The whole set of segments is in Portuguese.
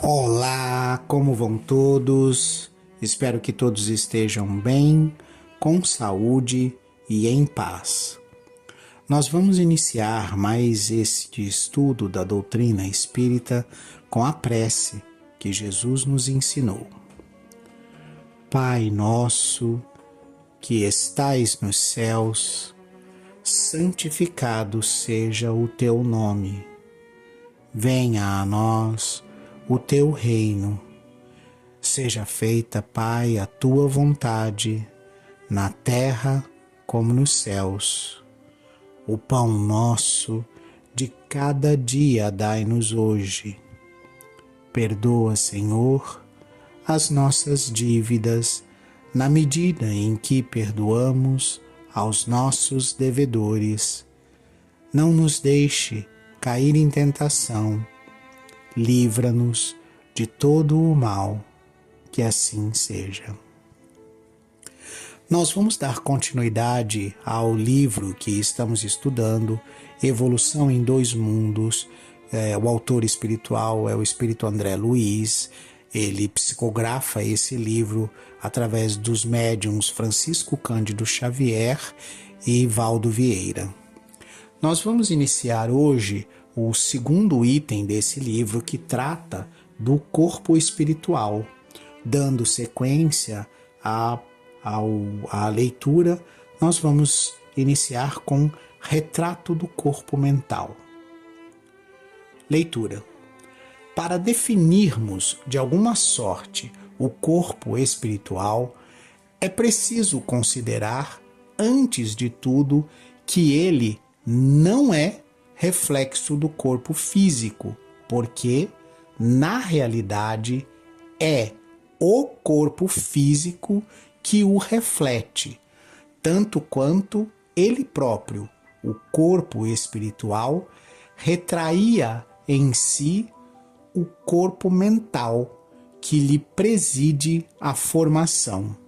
Olá, como vão todos? Espero que todos estejam bem, com saúde e em paz. Nós vamos iniciar mais este estudo da doutrina espírita com a prece que Jesus nos ensinou. Pai nosso, que estais nos céus, santificado seja o teu nome. Venha a nós o teu reino. Seja feita, Pai, a tua vontade, na terra como nos céus. O pão nosso de cada dia dai-nos hoje. Perdoa, Senhor, as nossas dívidas, na medida em que perdoamos aos nossos devedores. Não nos deixe cair em tentação. Livra-nos de todo o mal, que assim seja. Nós vamos dar continuidade ao livro que estamos estudando, Evolução em Dois Mundos. O autor espiritual é o Espírito André Luiz. Ele psicografa esse livro através dos médiuns Francisco Cândido Xavier e Valdo Vieira. Nós vamos iniciar hoje o segundo item desse livro, que trata do corpo espiritual. Dando sequência à leitura, nós vamos iniciar com Retrato do Corpo Mental. Leitura. Para definirmos de alguma sorte o corpo espiritual, é preciso considerar, antes de tudo, que ele não é reflexo do corpo físico, porque, na realidade, é o corpo físico que o reflete, tanto quanto ele próprio, o corpo espiritual, retraía em si o corpo mental que lhe preside a formação.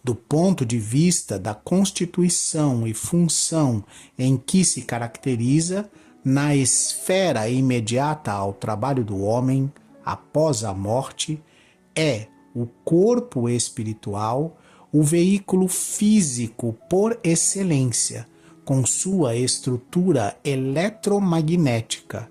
Do ponto de vista da constituição e função em que se caracteriza, na esfera imediata ao trabalho do homem, após a morte, é o corpo espiritual o veículo físico por excelência, com sua estrutura eletromagnética,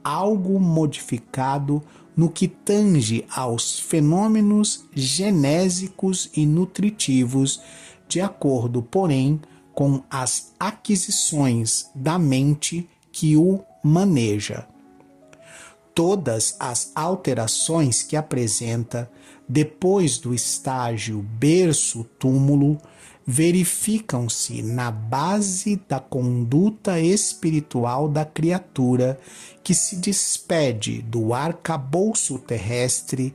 algo modificado no que tange aos fenômenos genésicos e nutritivos, de acordo, porém, com as aquisições da mente que o maneja. Todas as alterações que apresenta depois do estágio berço-túmulo verificam-se na base da conduta espiritual da criatura que se despede do arcabouço terrestre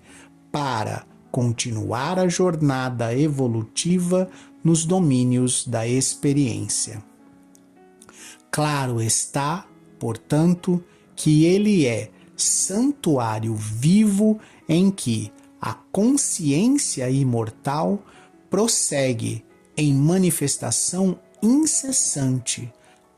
para continuar a jornada evolutiva nos domínios da experiência. Claro está, portanto, que ele é santuário vivo em que a consciência imortal prossegue em manifestação incessante,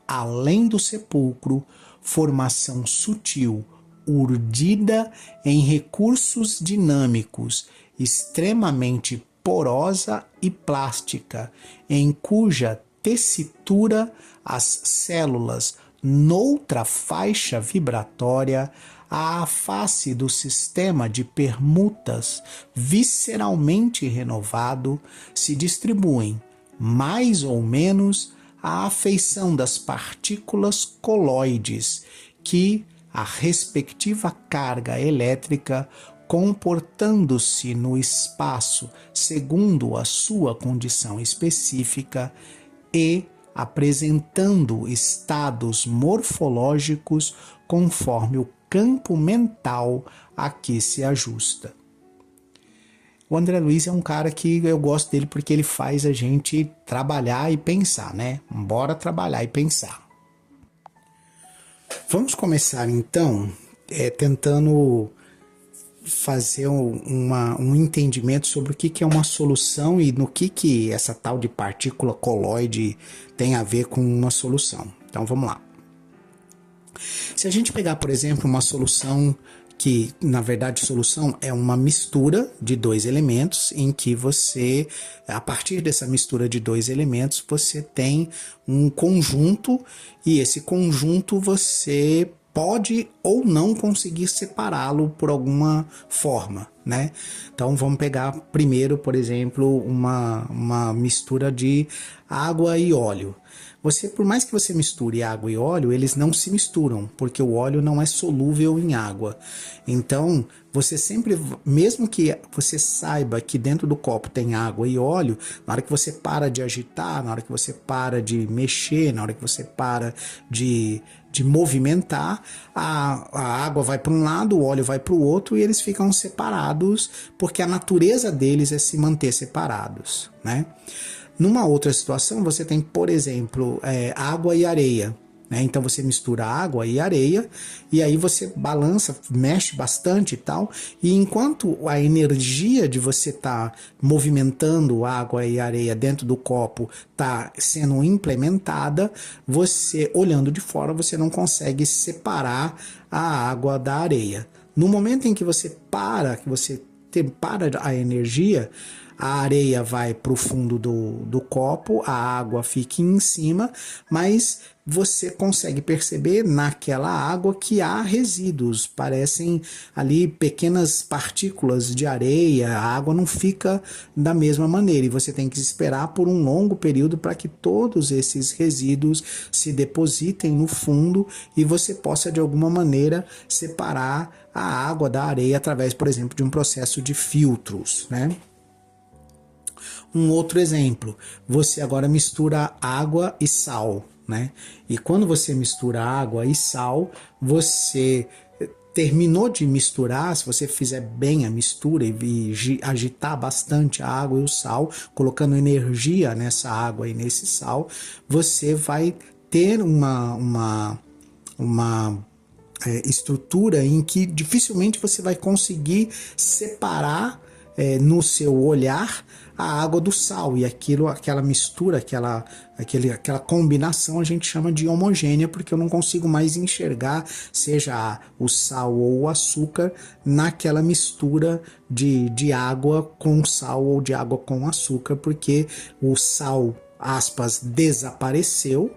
além do sepulcro, formação sutil, urdida em recursos dinâmicos, extremamente porosa e plástica, em cuja tessitura as células, noutra faixa vibratória, à face do sistema de permutas visceralmente renovado, se distribuem, mais ou menos, à afeição das partículas coloides, que a respectiva carga elétrica, comportando-se no espaço segundo a sua condição específica e apresentando estados morfológicos conforme o campo mental a que se ajusta. O André Luiz é um cara que eu gosto dele porque ele faz a gente trabalhar e pensar, né? Bora trabalhar e pensar. Vamos começar então tentando fazer um entendimento sobre o que é uma solução e no que essa tal de partícula coloide tem a ver com uma solução. Então vamos lá. Se a gente pegar, por exemplo, uma solução que na verdade solução é uma mistura de dois elementos em que você, a partir dessa mistura de dois elementos, você tem um conjunto e esse conjunto você pode ou não conseguir separá-lo por alguma forma, né? Então vamos pegar primeiro, por exemplo, uma mistura de água e óleo. Você, por mais que você misture água e óleo, eles não se misturam, porque o óleo não é solúvel em água. Então, você sempre, mesmo que você saiba que dentro do copo tem água e óleo, na hora que você para de agitar, na hora que você para de mexer, na hora que você para de movimentar, a água vai para um lado, o óleo vai para o outro e eles ficam separados, porque a natureza deles é se manter separados, né? Numa outra situação, você tem, por exemplo, água e areia, né? Então você mistura água e areia e aí você balança, mexe bastante e tal, e enquanto a energia de você estar movimentando água e areia dentro do copo está sendo implementada, você, olhando de fora, você não consegue separar a água da areia. No momento em que você para a energia, a areia vai para o fundo do copo, a água fica em cima, mas você consegue perceber naquela água que há resíduos, parecem ali pequenas partículas de areia, a água não fica da mesma maneira e você tem que esperar por um longo período para que todos esses resíduos se depositem no fundo e você possa de alguma maneira separar a água da areia através, por exemplo, de um processo de filtros, né? Um outro exemplo, você agora mistura água e sal, né? E quando você mistura água e sal, você terminou de misturar, se você fizer bem a mistura e agitar bastante a água e o sal, colocando energia nessa água e nesse sal, você vai ter uma estrutura em que dificilmente você vai conseguir separar no seu olhar a água do sal e aquela mistura, aquela combinação a gente chama de homogênea, porque eu não consigo mais enxergar seja o sal ou o açúcar naquela mistura de água com sal ou de água com açúcar, porque o sal, aspas, desapareceu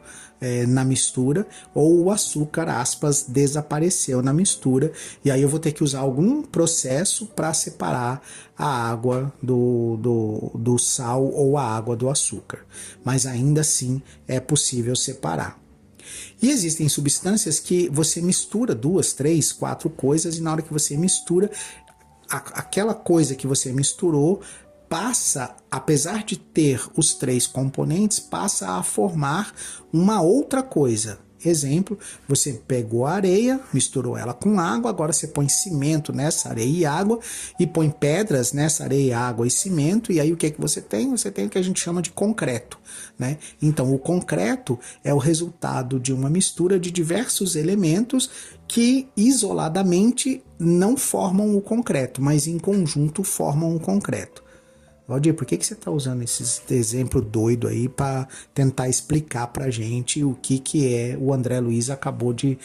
na mistura, ou o açúcar, aspas, desapareceu na mistura, e aí eu vou ter que usar algum processo para separar a água do sal ou a água do açúcar, mas ainda assim é possível separar. E existem substâncias que você mistura 2, 3, 4 coisas e na hora que você mistura, aquela coisa que você misturou passa, apesar de ter os 3 componentes, passa a formar uma outra coisa. Exemplo, você pegou a areia, misturou ela com água, agora você põe cimento nessa areia e água e põe pedras nessa areia, água e cimento, e aí o que é que você tem? Você tem o que a gente chama de concreto, né? Então o concreto é o resultado de uma mistura de diversos elementos que isoladamente não formam o concreto, mas em conjunto formam o concreto. Valdir, por que você está usando esse exemplo doido aí para tentar explicar para a gente o que é o André Luiz acabou de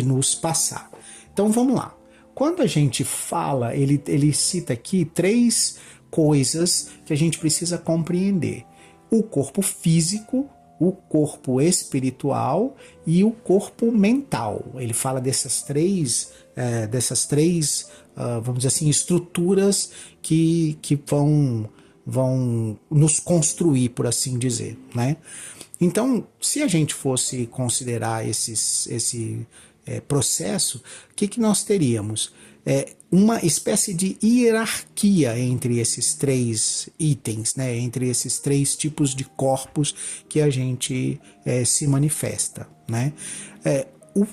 nos passar? Então vamos lá. Quando a gente fala, ele cita aqui 3 coisas que a gente precisa compreender: o corpo físico, o corpo espiritual e o corpo mental. Ele fala dessas três, vamos dizer assim, estruturas que vão nos construir, por assim dizer, né? Então, se a gente fosse considerar esse processo, o que nós teríamos? Uma espécie de hierarquia entre esses 3 itens, né? Entre esses 3 tipos de corpos que a gente se manifesta, né?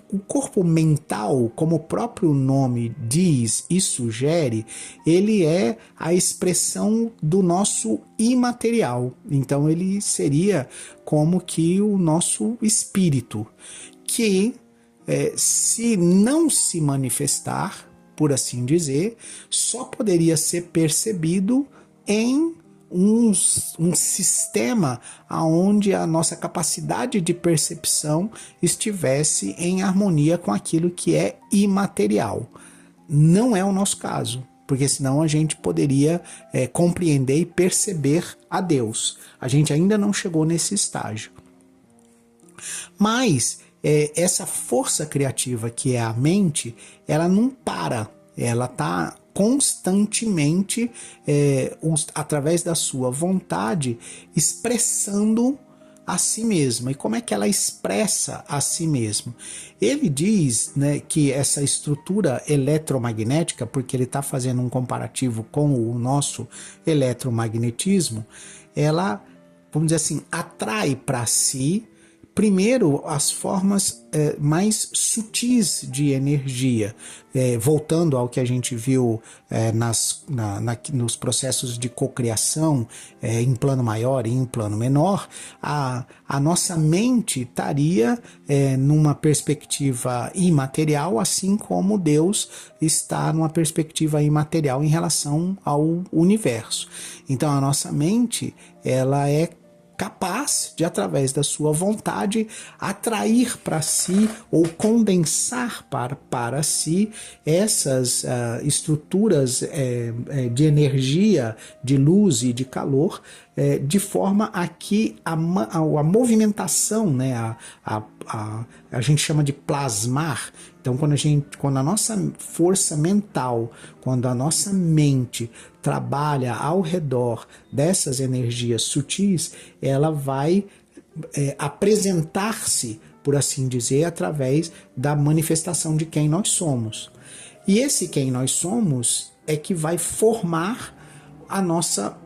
O corpo mental, como o próprio nome diz e sugere, ele é a expressão do nosso imaterial. Então ele seria como que o nosso espírito, que se não se manifestar, por assim dizer, só poderia ser percebido em um sistema onde a nossa capacidade de percepção estivesse em harmonia com aquilo que é imaterial. não é o nosso caso, porque senão a gente poderia compreender e perceber a Deus. A gente ainda não chegou nesse estágio. Mas essa força criativa que é a mente, ela não para, ela está constantemente, através da sua vontade, expressando a si mesma. E como é que ela expressa a si mesma? Ele diz, né, que essa estrutura eletromagnética, porque ele está fazendo um comparativo com o nosso eletromagnetismo, ela, vamos dizer assim, atrai para si primeiro as formas mais sutis de energia, voltando ao que a gente viu nos processos de cocriação, em plano maior e em plano menor, a nossa mente estaria numa perspectiva imaterial, assim como Deus está numa perspectiva imaterial em relação ao universo. Então a nossa mente, ela é capaz de, através da sua vontade, atrair para si ou condensar para si essas estruturas de energia, de luz e de calor, de forma a que a movimentação, né, a gente chama de plasmar. Então, quando a nossa força mental, quando a nossa mente trabalha ao redor dessas energias sutis, ela vai apresentar-se, por assim dizer, através da manifestação de quem nós somos. E esse quem nós somos é que vai formar a nossa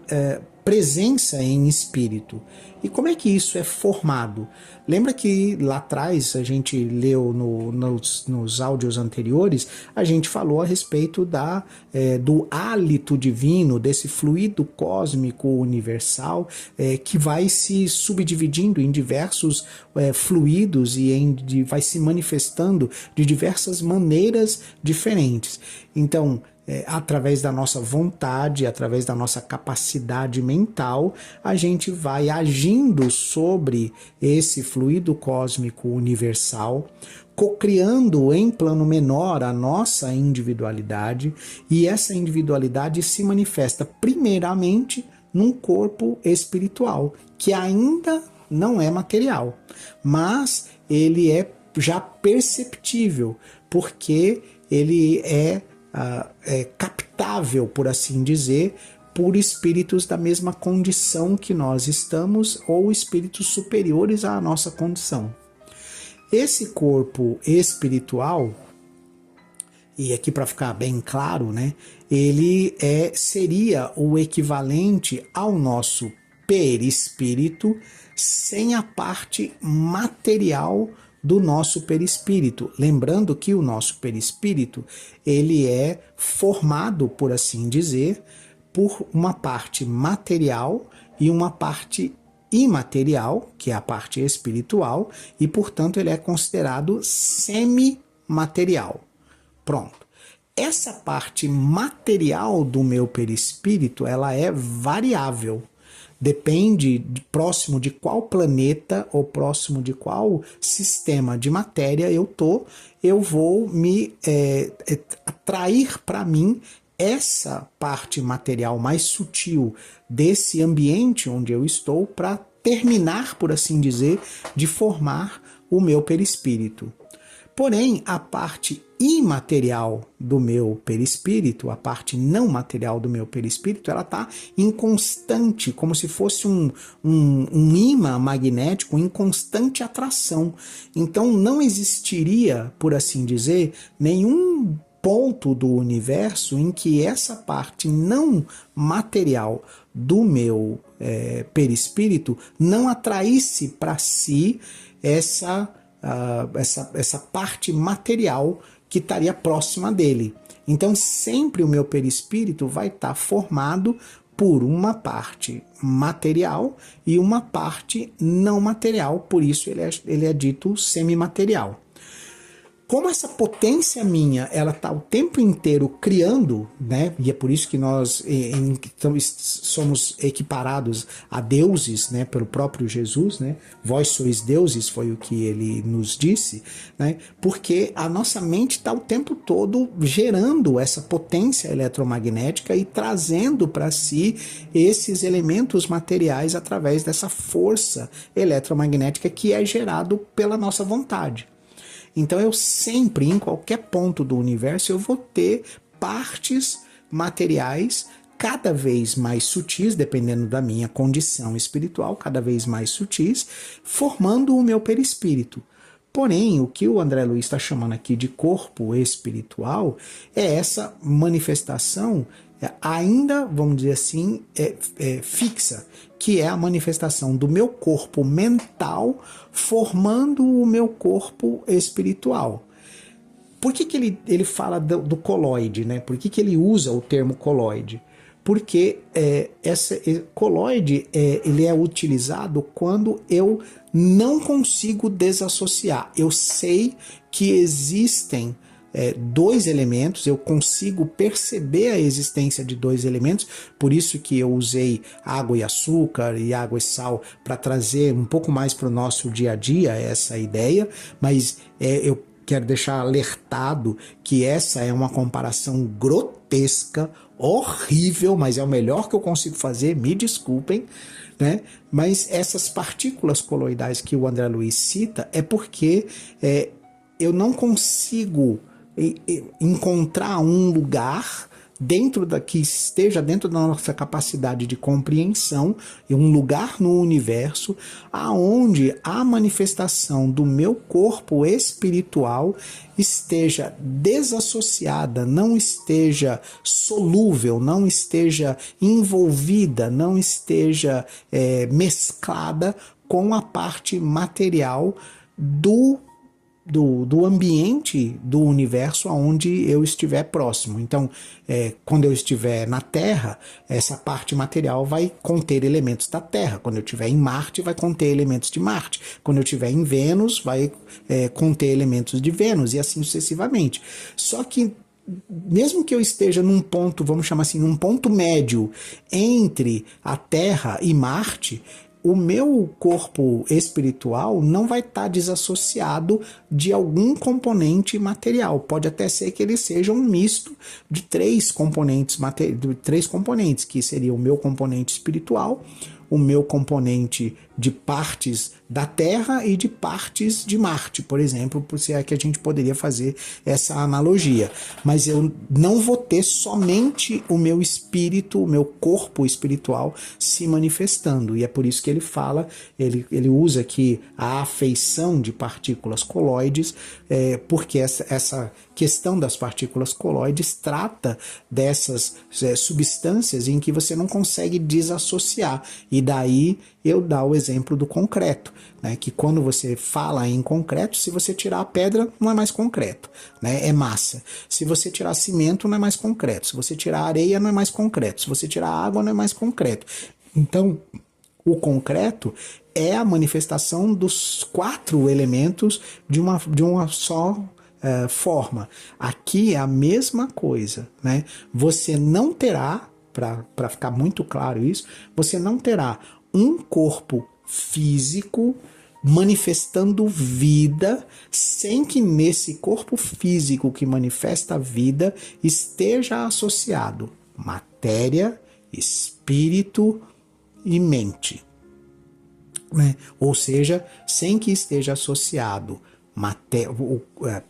presença em espírito. E como é que isso é formado? Lembra que lá atrás, a gente leu nos áudios anteriores, a gente falou a respeito do hálito divino, desse fluido cósmico universal, que vai se subdividindo em diversos fluidos e vai se manifestando de diversas maneiras diferentes. Então, através da nossa vontade, através da nossa capacidade mental, a gente vai agindo sobre esse fluido cósmico universal, cocriando em plano menor a nossa individualidade, e essa individualidade se manifesta primeiramente num corpo espiritual, que ainda não é material, mas ele é já perceptível, porque ele é captável, por assim dizer, por espíritos da mesma condição que nós estamos ou espíritos superiores à nossa condição. Esse corpo espiritual, e aqui para ficar bem claro, né, ele seria o equivalente ao nosso perispírito sem a parte material do nosso perispírito. Lembrando que o nosso perispírito, ele é formado, por assim dizer, por uma parte material e uma parte imaterial, que é a parte espiritual, e portanto ele é considerado semimaterial. Pronto. Essa parte material do meu perispírito, ela é variável. Depende próximo de qual planeta ou próximo de qual sistema de matéria eu vou me atrair para mim essa parte material mais sutil desse ambiente onde eu estou para terminar, por assim dizer, de formar o meu perispírito. Porém, a parte imaterial do meu perispírito, a parte não material do meu perispírito, ela está em constante, como se fosse um ímã magnético em constante atração. Então não existiria, por assim dizer, nenhum ponto do universo em que essa parte não material do meu perispírito não atraísse para si essa parte material que estaria próxima dele. Então sempre o meu perispírito vai estar formado por uma parte material e uma parte não material, por isso ele é dito semimaterial. Como essa potência minha, ela está o tempo inteiro criando, né? E é por isso que nós somos equiparados a deuses, né? Pelo próprio Jesus, né? Vós sois deuses, foi o que ele nos disse, né? Porque a nossa mente está o tempo todo gerando essa potência eletromagnética e trazendo para si esses elementos materiais através dessa força eletromagnética que é gerado pela nossa vontade. Então eu sempre, em qualquer ponto do universo, eu vou ter partes materiais cada vez mais sutis, dependendo da minha condição espiritual, cada vez mais sutis, formando o meu perispírito. Porém, o que o André Luiz está chamando aqui de corpo espiritual é essa manifestação ainda, vamos dizer assim, fixa, que é a manifestação do meu corpo mental formando o meu corpo espiritual. Por que ele fala do coloide, né? Por que ele usa o termo coloide? Porque coloide ele é utilizado quando eu não consigo desassociar. Eu sei que existem dois elementos, eu consigo perceber a existência de dois elementos, por isso que eu usei água e açúcar e água e sal para trazer um pouco mais para o nosso dia a dia essa ideia, mas eu quero deixar alertado que essa é uma comparação grotesca, horrível, mas é o melhor que eu consigo fazer, me desculpem, né? Mas essas partículas coloidais que o André Luiz cita é porque eu não consigo encontrar um lugar que esteja dentro da nossa capacidade de compreensão, um lugar no universo aonde a manifestação do meu corpo espiritual esteja desassociada, não esteja solúvel, não esteja envolvida, não esteja mesclada com a parte material do ambiente do universo aonde eu estiver próximo. Então, quando eu estiver na Terra, essa parte material vai conter elementos da Terra. Quando eu estiver em Marte, vai conter elementos de Marte. Quando eu estiver em Vênus, vai conter elementos de Vênus e assim sucessivamente. Só que mesmo que eu esteja num ponto, vamos chamar assim, num ponto médio entre a Terra e Marte, o meu corpo espiritual não vai estar desassociado de algum componente material. Pode até ser que ele seja um misto de três componentes, que seria o meu componente espiritual, o meu componente de partes da Terra e de partes de Marte, por exemplo, se é que a gente poderia fazer essa analogia. Mas eu não vou ter somente o meu espírito, o meu corpo espiritual se manifestando. E é por isso que ele fala, ele usa aqui a afeição de partículas coloides, porque essa questão das partículas coloides trata dessas substâncias em que você não consegue desassociar. E daí eu dar o exemplo do concreto, né? Que quando você fala em concreto, se você tirar a pedra, não é mais concreto, né? É massa. Se você tirar cimento, não é mais concreto. Se você tirar areia, não é mais concreto. Se você tirar água, não é mais concreto. Então, o concreto é a manifestação dos 4 elementos de uma só forma. Aqui é a mesma coisa, né? Você não terá, para ficar muito claro isso, você não terá um corpo físico manifestando vida sem que nesse corpo físico que manifesta vida esteja associado matéria, espírito e mente, né? Ou seja, sem que esteja associado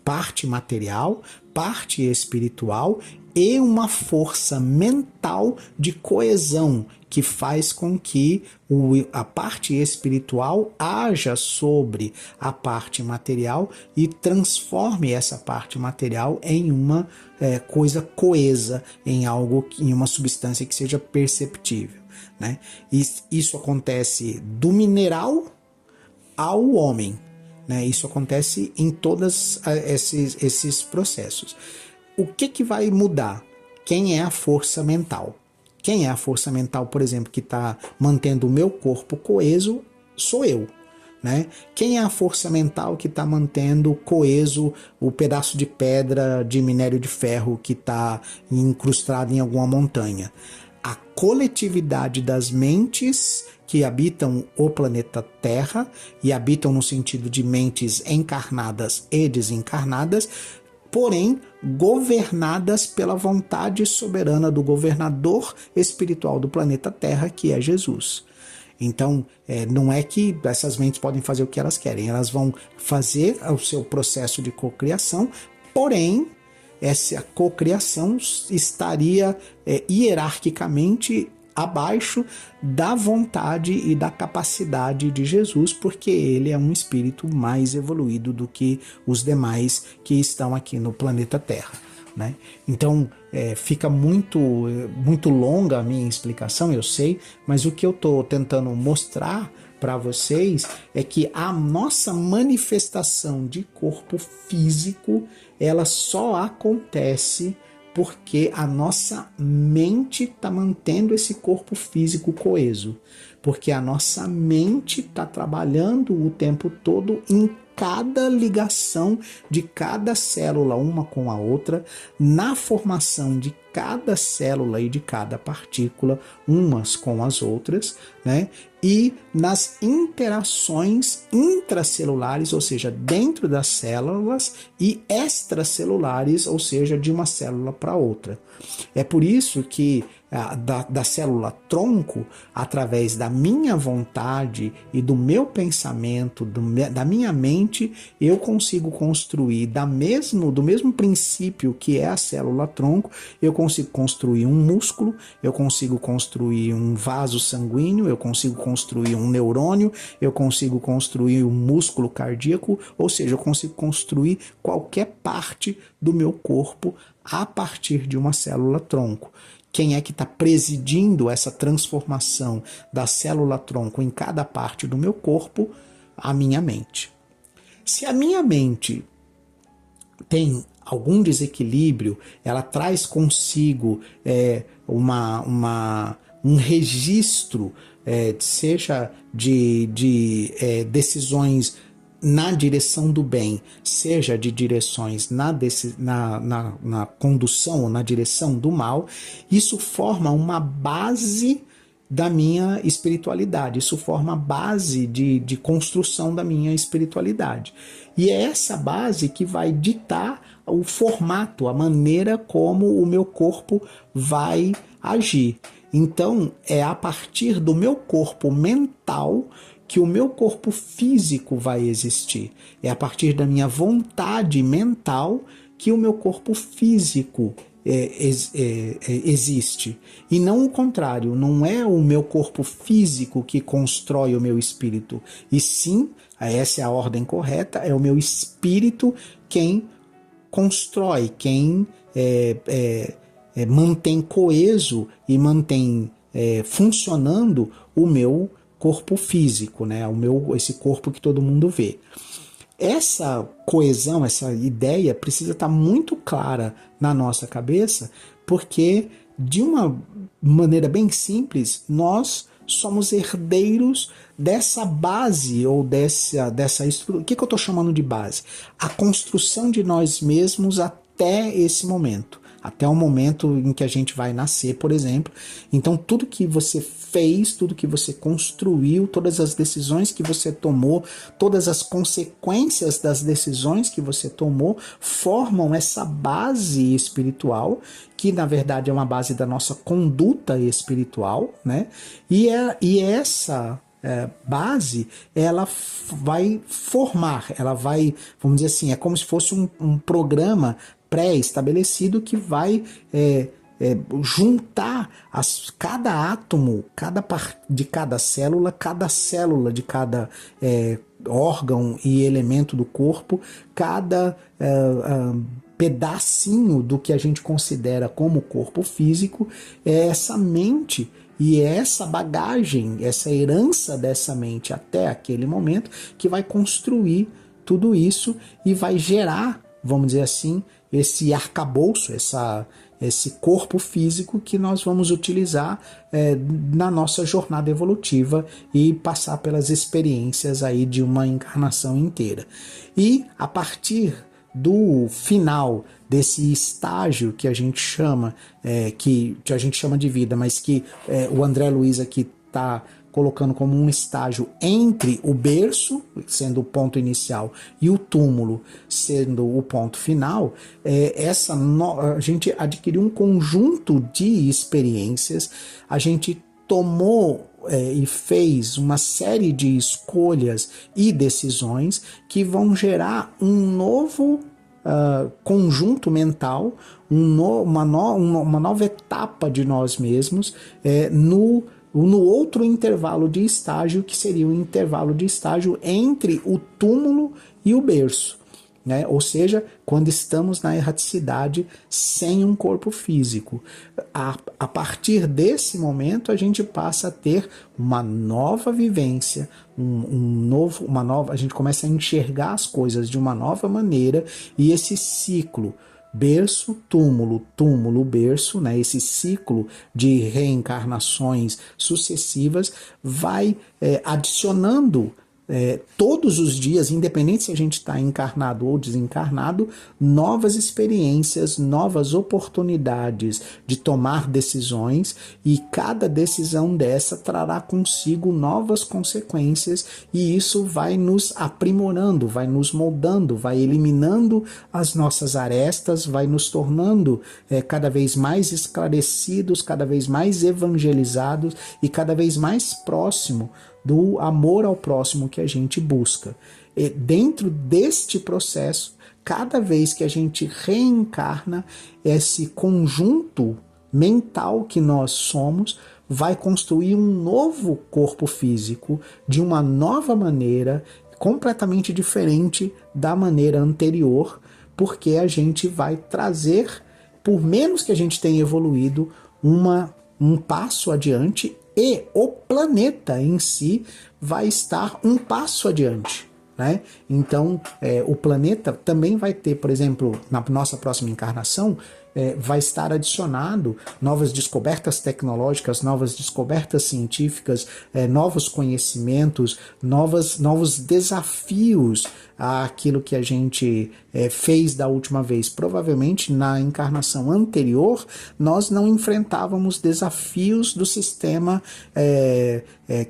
parte material, parte espiritual e uma força mental de coesão que faz com que a parte espiritual haja sobre a parte material e transforme essa parte material em uma coisa coesa, em uma substância que seja perceptível, né? Isso acontece do mineral ao homem, né? Isso acontece em todos esses processos. O que vai mudar? Quem é a força mental? Quem é a força mental, por exemplo, que está mantendo o meu corpo coeso? Sou eu, né? Quem é a força mental que está mantendo coeso o pedaço de pedra de minério de ferro que está incrustado em alguma montanha? A coletividade das mentes que habitam o planeta Terra, e habitam no sentido de mentes encarnadas e desencarnadas, porém governadas pela vontade soberana do governador espiritual do planeta Terra, que é Jesus. Então, não é que essas mentes podem fazer o que elas querem, elas vão fazer o seu processo de cocriação, porém, essa cocriação estaria hierarquicamente abaixo da vontade e da capacidade de Jesus, porque ele é um espírito mais evoluído do que os demais que estão aqui no planeta Terra, né? Então, fica muito longa a minha explicação, eu sei, mas o que eu estou tentando mostrar para vocês é que a nossa manifestação de corpo físico, ela só acontece porque a nossa mente está mantendo esse corpo físico coeso, porque a nossa mente está trabalhando o tempo todo em cada ligação de cada célula uma com a outra, na formação de cada célula e de cada partícula umas com as outras, né? E nas interações intracelulares, ou seja, dentro das células, e extracelulares, ou seja, de uma célula para outra. É por isso que da célula tronco, através da minha vontade e do meu pensamento, da minha mente, eu consigo construir do mesmo princípio que é a célula tronco, eu consigo construir um músculo, eu consigo construir um vaso sanguíneo, eu consigo construir um neurônio, eu consigo construir um músculo cardíaco, ou seja, eu consigo construir qualquer parte do meu corpo a partir de uma célula tronco. Quem é que está presidindo essa transformação da célula tronco em cada parte do meu corpo? A minha mente. Se a minha mente tem algum desequilíbrio, ela traz consigo um registro, seja de decisões na direção do bem, seja de direções na condução ou na direção do mal, isso forma uma base da minha espiritualidade, isso forma a base de construção da minha espiritualidade. E é essa base que vai ditar o formato, a maneira como o meu corpo vai agir. Então, é a partir do meu corpo mental que o meu corpo físico vai existir. É a partir da minha vontade mental que o meu corpo físico existe. E não o contrário, não é o meu corpo físico que constrói o meu espírito, e sim, essa é a ordem correta, é o meu espírito quem constrói, quem mantém coeso e mantém funcionando o meu corpo físico, né? Esse corpo que todo mundo vê. Essa coesão, essa ideia precisa estar muito clara na nossa cabeça, porque de uma maneira bem simples, nós somos herdeiros dessa base ou dessa estrutura. O que eu estou chamando de base? A construção de nós mesmos até esse momento. Até o momento em que a gente vai nascer, por exemplo. Então, tudo que você fez, tudo que você construiu, todas as decisões que você tomou, todas as consequências das decisões que você tomou, formam essa base espiritual, que na verdade é uma base da nossa conduta espiritual, né? E essa base, ela vai formar, ela vai, vamos dizer assim, é como se fosse um programa pré-estabelecido que vai juntar cada átomo, de cada célula de cada órgão e elemento do corpo, cada pedacinho do que a gente considera como corpo físico, é essa mente e é essa bagagem, essa herança dessa mente até aquele momento que vai construir tudo isso e vai gerar, vamos dizer assim, esse arcabouço, esse corpo físico que nós vamos utilizar na nossa jornada evolutiva e passar pelas experiências aí de uma encarnação inteira. E a partir do final desse estágio que a gente chama, que a gente chama de vida, mas que o André Luiz aqui está colocando como um estágio entre o berço, sendo o ponto inicial, e o túmulo, sendo o ponto final, a gente adquiriu um conjunto de experiências, a gente tomou e fez uma série de escolhas e decisões que vão gerar um novo conjunto mental, uma nova etapa de nós mesmos no outro intervalo de estágio, que seria o intervalo de estágio entre o túmulo e o berço, né? Ou seja, quando estamos na erraticidade sem um corpo físico. A partir desse momento, a gente passa a ter uma nova vivência, a gente começa a enxergar as coisas de uma nova maneira, e esse ciclo berço, túmulo, túmulo, berço, né? Esse ciclo de reencarnações sucessivas vai adicionando todos os dias, independente se a gente está encarnado ou desencarnado, novas experiências, novas oportunidades de tomar decisões, e cada decisão dessa trará consigo novas consequências, e isso vai nos aprimorando, vai nos moldando, vai eliminando as nossas arestas, vai nos tornando cada vez mais esclarecidos, cada vez mais evangelizados e cada vez mais próximo do amor ao próximo que a gente busca. E dentro deste processo, cada vez que a gente reencarna, esse conjunto mental que nós somos vai construir um novo corpo físico de uma nova maneira, completamente diferente da maneira anterior, porque a gente vai trazer, por menos que a gente tenha evoluído, um passo adiante, e o planeta em si vai estar um passo adiante, né? Então, o planeta também vai ter, por exemplo, na nossa próxima encarnação, vai estar adicionado novas descobertas tecnológicas, novas descobertas científicas, novos conhecimentos, novos desafios àquilo que a gente fez da última vez. Provavelmente na encarnação anterior nós não enfrentávamos desafios do sistema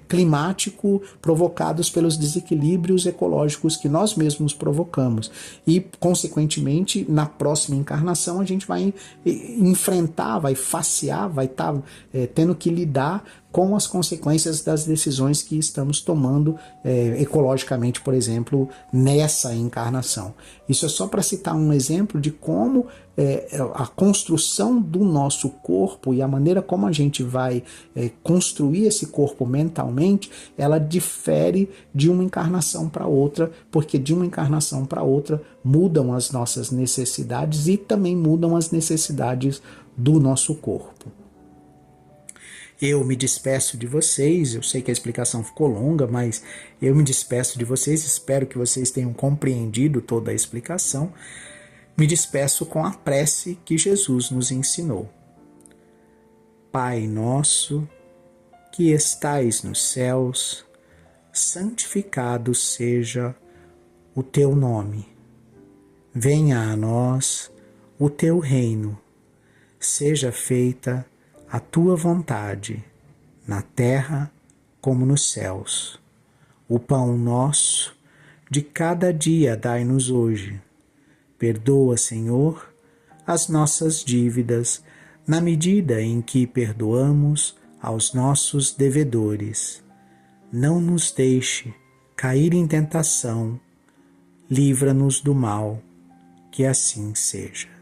climático provocados pelos desequilíbrios ecológicos que nós mesmos provocamos, e consequentemente na próxima encarnação a gente vai enfrentar, vai facear, vai estar tendo que lidar com as consequências das decisões que estamos tomando ecologicamente, por exemplo, nessa encarnação. Isso é só para citar um exemplo de como a construção do nosso corpo e a maneira como a gente vai construir esse corpo mentalmente, ela difere de uma encarnação para outra, porque de uma encarnação para outra mudam as nossas necessidades e também mudam as necessidades do nosso corpo. Eu me despeço de vocês, eu sei que a explicação ficou longa, mas eu me despeço de vocês, espero que vocês tenham compreendido toda a explicação. Me despeço com a prece que Jesus nos ensinou. Pai nosso, que estais nos céus, santificado seja o teu nome. Venha a nós o teu reino, seja feita a tua vontade, na terra como nos céus. O pão nosso de cada dia dai-nos hoje. Perdoa, Senhor, as nossas dívidas, na medida em que perdoamos aos nossos devedores. Não nos deixe cair em tentação, livra-nos do mal, que assim seja.